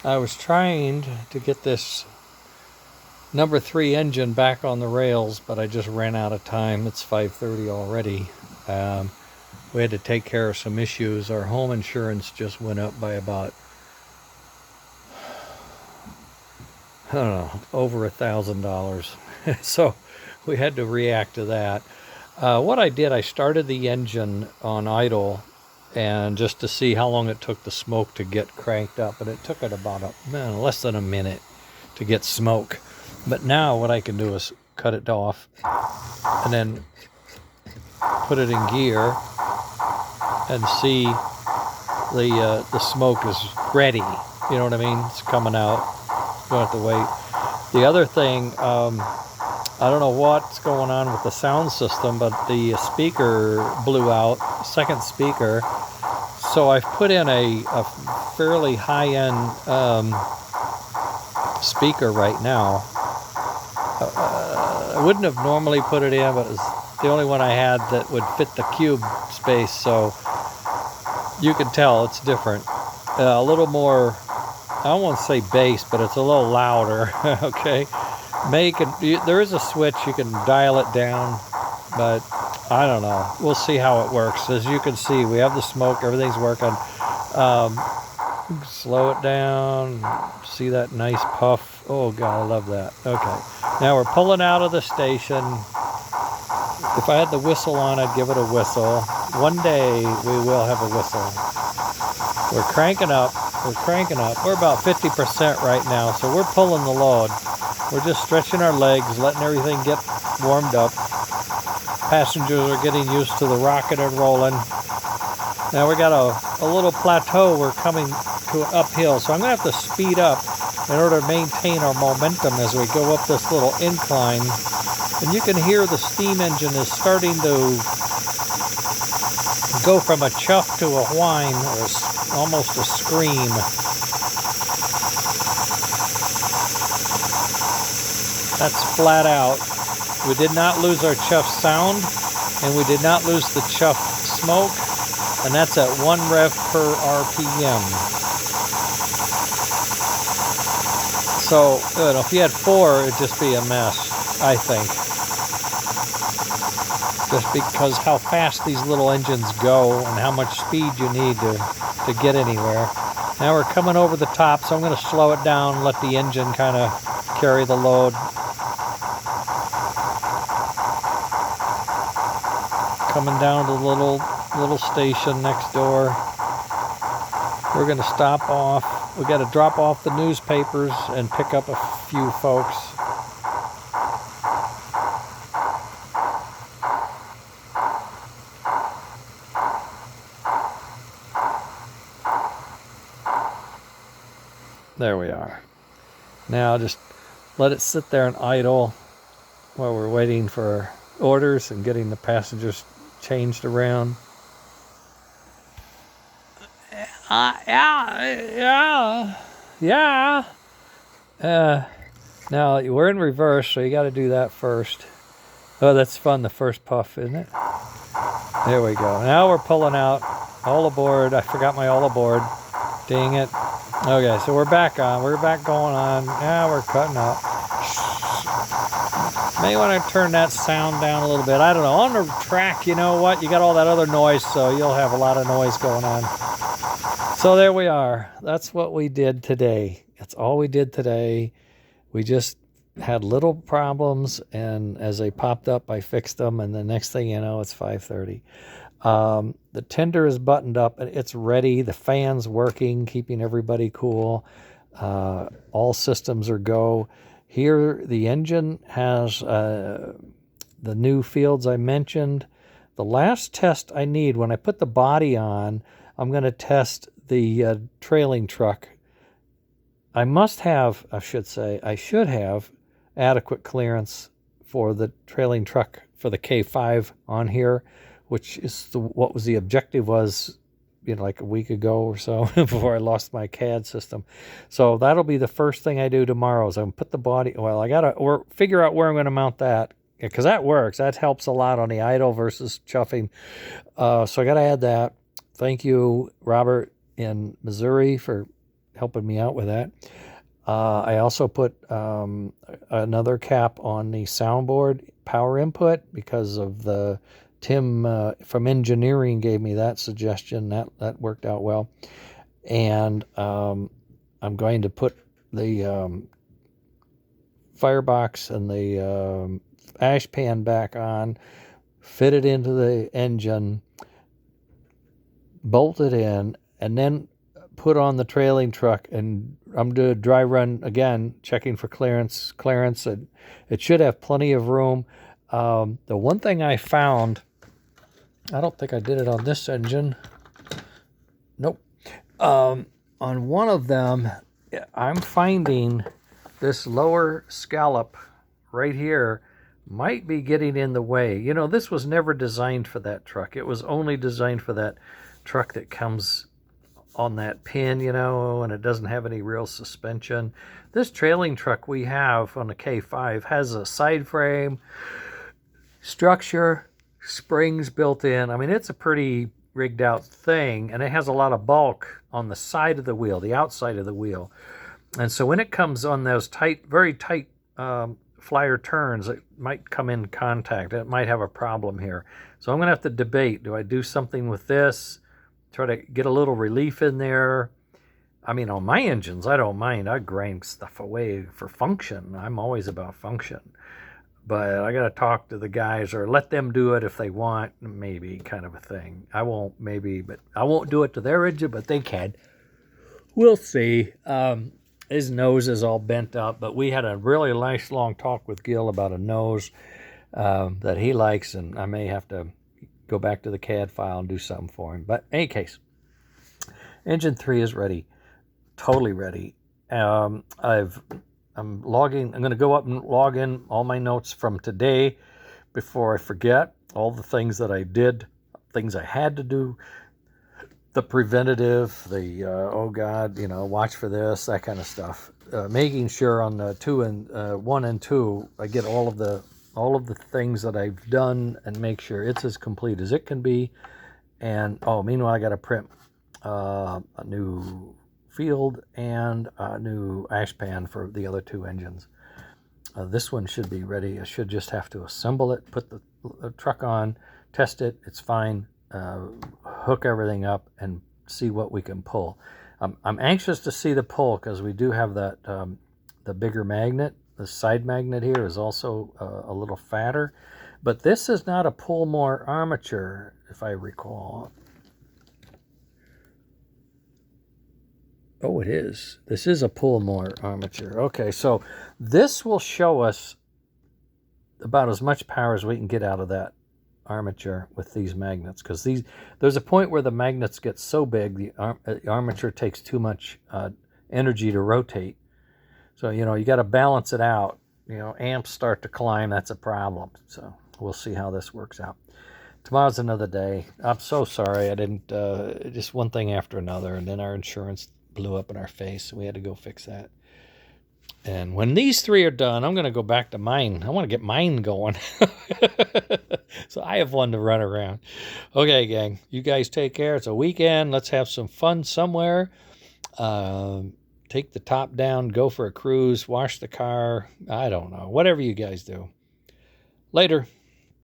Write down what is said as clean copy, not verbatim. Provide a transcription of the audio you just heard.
I was trying to get this number 3 engine back on the rails, but I just ran out of time. It's 5:30 already. We had to take care of some issues. Our home insurance just went up by about, I don't know, over $1,000. So we had to react to that. What I did, I started the engine on idle, and just to see how long it took the smoke to get cranked up, and it took it about less than a minute to get smoke. But now what I can do is cut it off and then put it in gear and see the smoke is ready. You know what I mean? It's coming out. You don't have to wait. The other thing, I don't know what's going on with the sound system, but the speaker blew out, second speaker. So I've put in a fairly high-end speaker right now. I wouldn't have normally put it in, but it's the only one I had that would fit the cube space, so you can tell it's different. A little more, I don't want to say bass, but it's a little louder. Okay, there is a switch, you can dial it down, but I don't know. We'll see how it works. As you can see, we have the smoke, everything's working. Slow it down. See that nice puff? Oh God, I love that. Okay, now we're pulling out of the station. If I had the whistle on, I'd give it a whistle. One day we will have a whistle. We're cranking up. We're about 50% right now, so we're pulling the load. We're just stretching our legs, letting everything get warmed up. Passengers are getting used to the rocking and rolling. Now we got a little plateau. We're coming to an uphill, so I'm going to have to speed up in order to maintain our momentum as we go up this little incline. And you can hear the steam engine is starting to go from a chuff to a whine, or almost a scream. That's flat out. We did not lose our chuff sound, and we did not lose the chuff smoke, and that's at 1 rev per RPM. So, if you had 4, it'd just be a mess, I think. Just because how fast these little engines go and how much speed you need to get anywhere. Now we're coming over the top, so I'm going to slow it down, let the engine kind of carry the load. Coming down to the little station next door. We're going to stop off. We got to drop off the newspapers and pick up a few folks. There we are. Now just let it sit there and idle while we're waiting for orders and getting the passengers changed around. Yeah. Now we're in reverse, so you got to do that first. Oh, that's fun, the first puff, isn't it? There we go. Now we're pulling out. All aboard. I forgot my all aboard. Dang it. Okay, so we're back on. We're back going on. Yeah, we're cutting up. May want to turn that sound down a little bit. I don't know. On the track, you know what? You got all that other noise, so you'll have a lot of noise going on. So there we are. That's what we did today. That's all we did today. We just had little problems, and as they popped up, I fixed them, and the next thing you know, it's 5:30. The tender is buttoned up, and it's ready. The fan's working, keeping everybody cool. All systems are go. Here, the engine has the new fields I mentioned. The last test I need, when I put the body on, I'm going to test the trailing truck. I should have adequate clearance for the trailing truck for the K5 on here, which is what was the objective was, like a week ago or so before I lost my CAD system. So that'll be the first thing I do tomorrow is I'm put the body, I got to figure out where I'm going to mount that, because that works. That helps a lot on the idle versus chuffing. So I got to add that. Thank you, Robert in Missouri, for helping me out with that. I also put another cap on the soundboard power input because of the Tim from engineering gave me that suggestion. That worked out well. And I'm going to put the firebox and the ash pan back on, fit it into the engine, bolt it in, and then put on the trailing truck, and I'm doing a dry run again, checking for clearance. It should have plenty of room. The one thing I found, I don't think I did it on this engine. Nope. On one of them, I'm finding this lower scallop right here might be getting in the way. You know, this was never designed for that truck. It was only designed for that truck that comes on that pin, you know, and it doesn't have any real suspension. This trailing truck we have on the K5 has a side frame, structure, springs built in. I mean, it's a pretty rigged out thing, and it has a lot of bulk on the side of the wheel, the outside of the wheel. And so when it comes on those tight, very tight flyer turns, it might come in contact. It might have a problem here. So I'm going to have to debate, do I do something with this, try to get a little relief in there? I mean, on my engines, I don't mind. I grind stuff away for function. I'm always about function. But I got to talk to the guys or let them do it if they want, maybe, kind of a thing. I won't do it to their engine, but they can. We'll see. His nose is all bent up, but we had a really nice long talk with Gil about a nose that he likes, and I may have to go back to the CAD file and do something for him. But in any case, engine 3 is ready, totally ready. I'm logging. I'm going to go up and log in all my notes from today before I forget all the things that I did, things I had to do, the preventative, the oh God, you know, watch for this, that kind of stuff. Making sure on the 1 and 2, I get all of the things that I've done and make sure it's as complete as it can be. And meanwhile, I got to print a new field and a new ash pan for the other 2 engines. This one should be ready. I should just have to assemble it, put the truck on, test it. It's fine. Hook everything up and see what we can pull. I'm anxious to see the pull because we do have that the bigger magnet. The side magnet here is also a little fatter, but this is not a pull more armature, if I recall. Oh, it is. This is a pull more armature. Okay, so this will show us about as much power as we can get out of that armature with these magnets, because there's a point where the magnets get so big the armature takes too much energy to rotate. So, you know, you got to balance it out. You know, amps start to climb, that's a problem. So we'll see how this works out. Tomorrow's another day. I'm so sorry I didn't, just one thing after another, and then our insurance blew up in our face. We had to go fix that. And when these 3 are done, I'm going to go back to mine. I want to get mine going. So I have one to run around. Okay, gang, you guys take care. It's a weekend. Let's have some fun somewhere. Take the top down, go for a cruise, wash the car. I don't know. Whatever you guys do. Later.